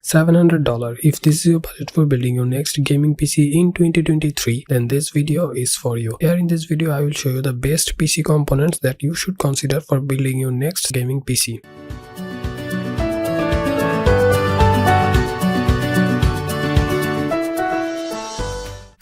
$700. If this is your budget for building your next gaming PC in 2023, then this video is for you. Here in this video, I will show you the best PC components that you should consider for building your next gaming PC.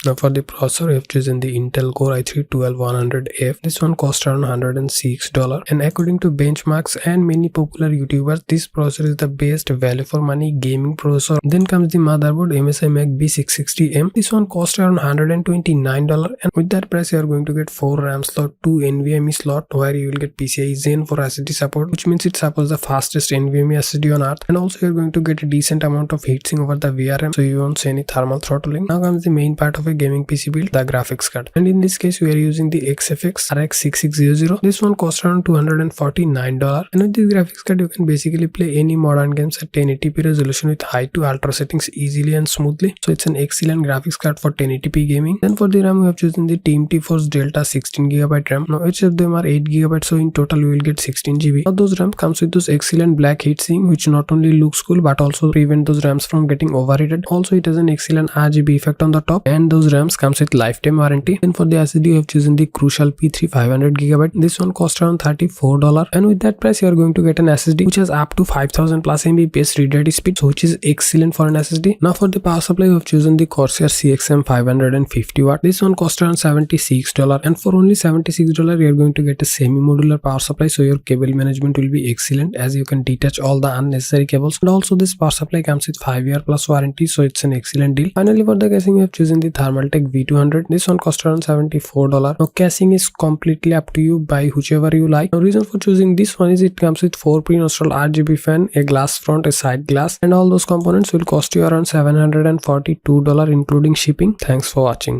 Now for the processor, I have chosen the Intel Core i3-12100F. This one costs around $106, and according to benchmarks and many popular YouTubers, this processor is the best value for money gaming processor. Then comes the motherboard MSI Mac B660M. This one costs around $129, and with that price you are going to get 4 RAM slot, 2 NVMe slot, where you will get PCIe Gen 4 SSD support, which means it supports the fastest NVMe SSD on earth, and also you are going to get a decent amount of heatsink over the VRM, so you won't see any thermal throttling. Now comes the main part of a gaming PC build, the graphics card, and in this case we are using the XFX RX 6600. This one costs around $249, and with this graphics card you can basically play any modern games at 1080p resolution with high to ultra settings easily and smoothly. So it's an excellent graphics card for 1080p gaming. Then for the RAM, we have chosen the TeamT Force Delta 16GB RAM. Now each of them are 8GB, so in total you will get 16GB. Now those RAM comes with those excellent black heatsink, which not only looks cool but also prevent those RAMs from getting overheated. Also it has an excellent RGB effect on the top, and those RAMs comes with lifetime warranty. Then for the SSD, you have chosen the Crucial P3 500GB. This one costs around $34, and with that price you are going to get an SSD which has up to 5000 plus Mbps read-write speed, so which is excellent for an SSD. Now for the power supply, you have chosen the Corsair CXM 550W. This one costs around $76, and for only $76 you are going to get a semi-modular power supply, so your cable management will be excellent as you can detach all the unnecessary cables. And also this power supply comes with 5-year plus warranty, so it's an excellent deal. Finally for the casing, you have chosen the Thermaltake V200. This one costs around $74. Now casing is completely up to you, buy whichever you like. The reason for choosing this one is it comes with 4 pre-installed RGB fan, a glass front, a side glass, and all those components will cost you around $742 including shipping. Thanks for watching.